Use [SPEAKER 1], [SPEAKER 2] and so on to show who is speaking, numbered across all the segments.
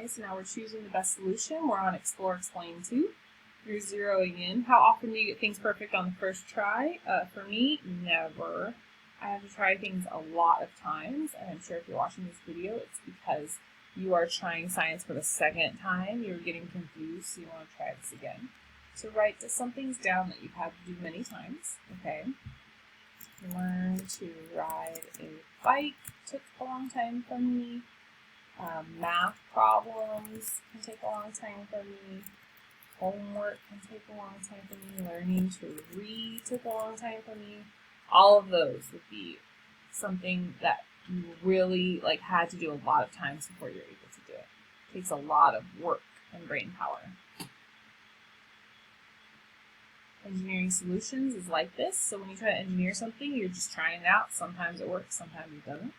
[SPEAKER 1] Okay, so now we're choosing the best solution. We're on Explore, Explain 2. You're zeroing in. How often do you get things perfect on the first try? For me, never. I have to try things a lot of times, and I'm sure if you're watching this video, it's because you are trying science for the second time. You're getting confused, so you want to try this again. So write some things down that you've had to do many times, okay? Learn to ride a bike took a long time for me. Math problems can take a long time for me. Homework can take a long time for me. Learning to read took a long time for me. All of those would be something that you really had to do a lot of times before you're able to do it. It takes a lot of work and brain power. Engineering solutions is like this. So when you try to engineer something, you're just trying it out. Sometimes it works, sometimes it doesn't.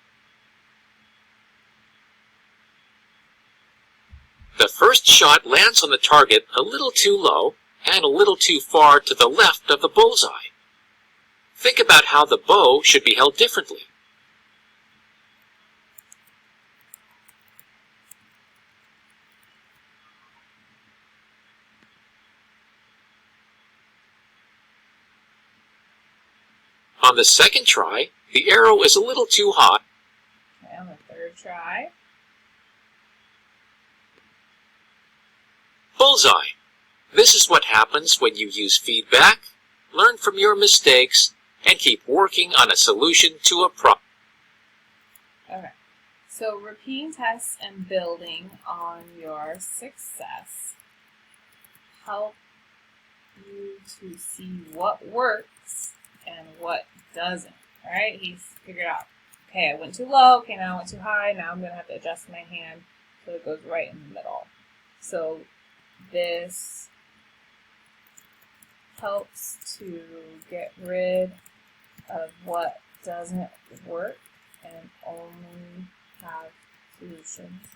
[SPEAKER 2] The first shot lands on the target a little too low and a little too far to the left of the bullseye. Think about how the bow should be held differently. On the second try, the arrow is a little too high.
[SPEAKER 1] Okay, on the third try.
[SPEAKER 2] Bullseye. This is what happens when you use feedback, learn from your mistakes, and keep working on a solution to a problem.
[SPEAKER 1] Okay, so repeating tests and building on your success help you to see what works and what doesn't, right? He's figured out, okay, I went too low, okay, now I went too high, now I'm going to have to adjust my hand so it goes right in the middle. So this helps to get rid of what doesn't work and only have solutions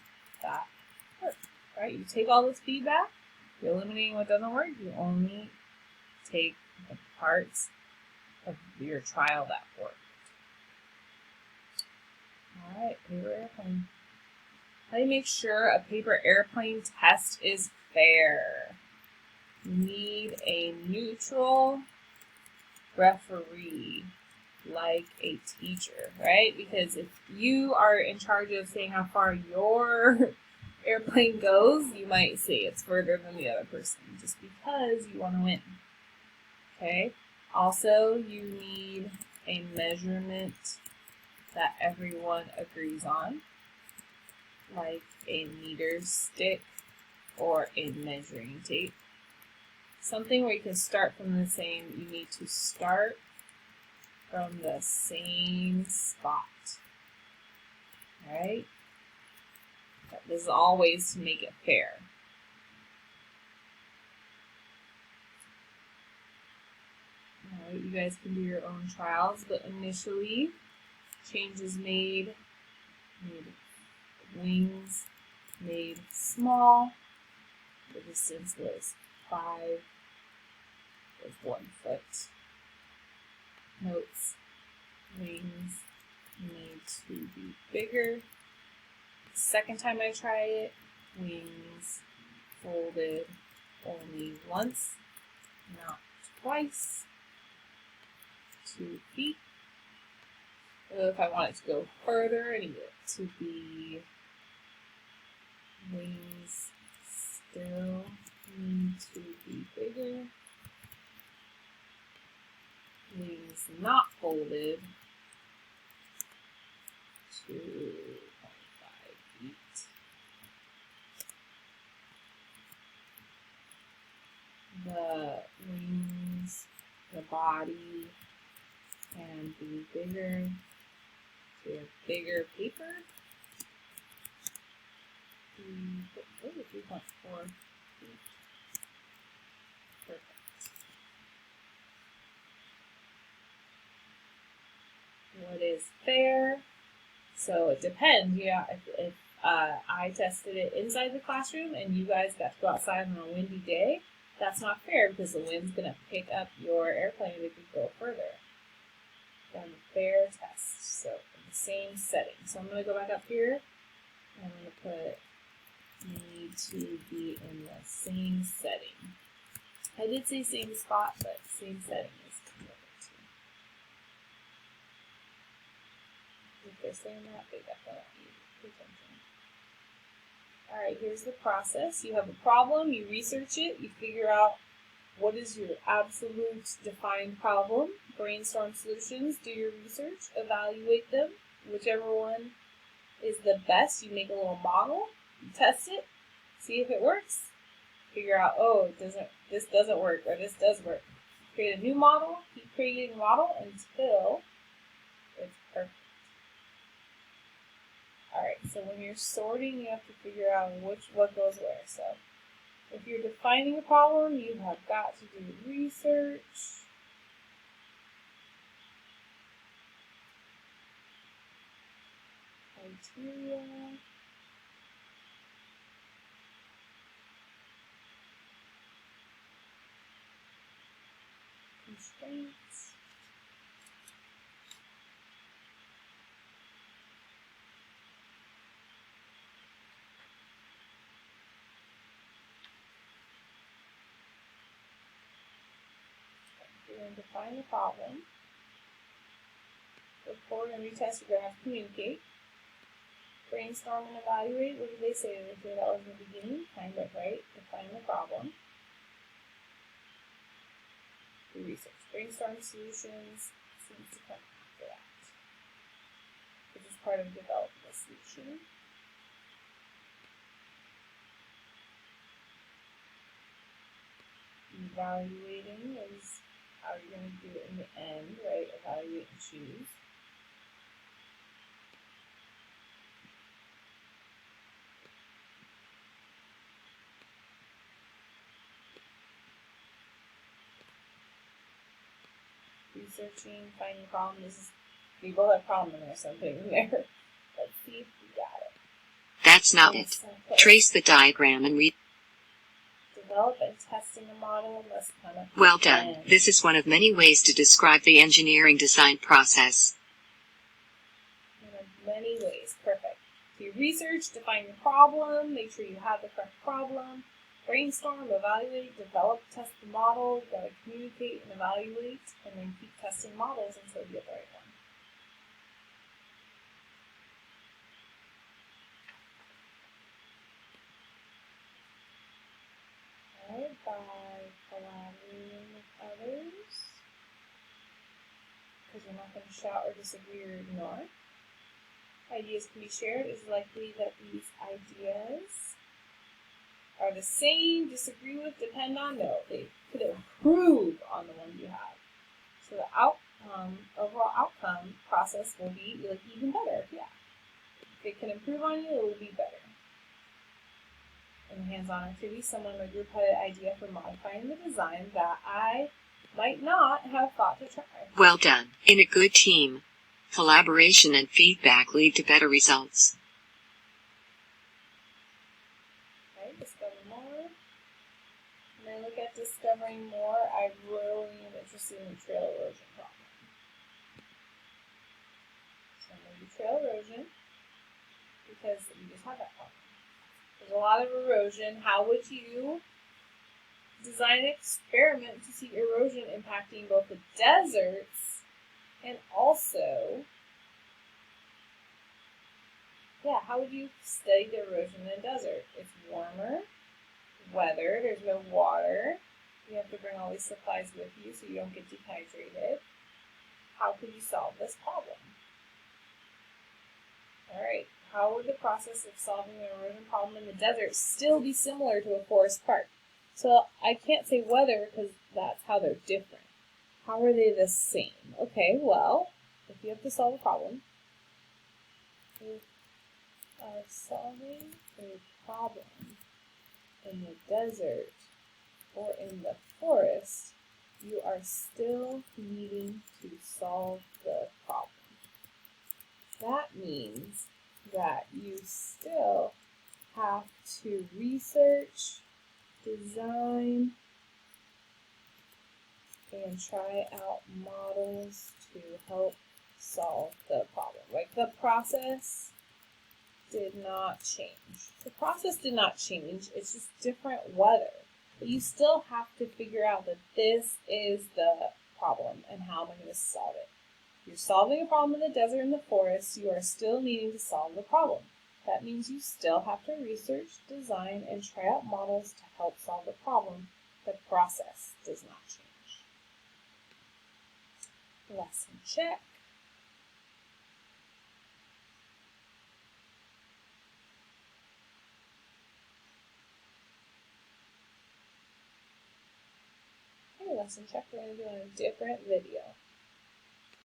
[SPEAKER 1] that work, right? You take all this feedback, you're eliminating what doesn't work, you only take the parts of your trial that work. All right, paper airplane. How do you make sure a paper airplane test is fair? You need a neutral referee, like a teacher, right? Because if you are in charge of saying how far your airplane goes, you might say it's further than the other person just because you want to win. Okay? Also, you need a measurement that everyone agrees on, like a meter stick or a measuring tape. Something where you can start from the same, you need to start from the same spot, right? This is all ways to make it fair. All right, you guys can do your own trials, but initially, changes made wings made small. The distance was 5 with 1 foot. Notes, wings need to be bigger. The second time I try it, wings folded only once, not twice. 2 feet. If I want it to go further, I need it to be wings still need to be bigger. Wings not folded, 2.5 feet. The wings, the body can be bigger. So we have bigger paper. 3.4 feet. Perfect. What is fair? So it depends. Yeah, if I tested it inside the classroom and you guys got to go outside on a windy day, that's not fair because the wind's going to pick up your airplane if you go further. Then a fair test. So in the same setting. So I'm going to go back up here and I'm going to put to be in the same setting. I did say same spot, but same setting is perfect too. If they're saying that, they definitely want you to pay attention. Alright, here's the process. You have a problem, you research it, you figure out what is your absolute defined problem, brainstorm solutions, do your research, evaluate them, whichever one is the best, you make a little model, you test it, see if it works, figure out, oh, this doesn't work, or this does work. Create a new model, keep creating a model until it's perfect. Alright, so when you're sorting, you have to figure out what goes where. So if you're defining a problem, you have got to do research. Criteria. Constraints. You're going to define the problem. Report and retest, you're going to have to communicate. Brainstorm and evaluate. What did they say? Did they say that was in the beginning? Kind of, right? Define the problem. Do research. Brainstorm solutions seems to come after that, which is part of developing a solution. Evaluating is how you're going to do it in the end, right? Evaluate and choose. Researching, finding the problem. We both have problem in there, so I'm putting it there. Let's see if we got it.
[SPEAKER 2] That's not it. Trace the diagram and read.
[SPEAKER 1] Develop and testing a model must come up.
[SPEAKER 2] Well done. This is one of many ways to describe the engineering design process.
[SPEAKER 1] One of many ways. Perfect. So you research, define your problem, make sure you have the correct problem, brainstorm, evaluate, develop, test the model, you gotta communicate and evaluate, and then keep testing models until you get the right one. Alright, by collaborating with others, because you're not going to shout or disagree or ignore. Ideas can be shared. It's likely that these ideas are the same, disagree with, depend on. No, they could improve on the ones you have. So the overall outcome process will be like even better. Yeah, if it can improve on you, it will be better. In the hands-on activity, someone in my group had an idea for modifying the design that I might not have thought to try.
[SPEAKER 2] Well done. In a good team, collaboration and feedback lead to better results.
[SPEAKER 1] Okay, discover more. When I look at discovering more, I really am interested in the trail erosion problem. So I'm going to do trail erosion because we just had that problem. There's a lot of erosion. How would you design an experiment to see erosion impacting both the deserts and also, how would you study the erosion in the desert? It's warmer weather, there's no water, you have to bring all these supplies with you so you don't get dehydrated. How could you solve this problem? Alright, how would the process of solving the erosion problem in the desert still be similar to a forest park? So I can't say whether because that's how they're different. How are they the same? Okay, well, if you have to solve a problem, if solving a problem in the desert or in the forest, you are still needing to solve the problem. That means that you still have to research, design, and try out models to help solve the problem. Like the process did not change. The process did not change. It's just different weather. But you still have to figure out that this is the problem and how am I going to solve it. If you're solving a problem in the desert and the forest, you are still needing to solve the problem. That means you still have to research, design, and try out models to help solve the problem. The process does not change. Lesson check. Okay, lesson check we're going to do on a different video.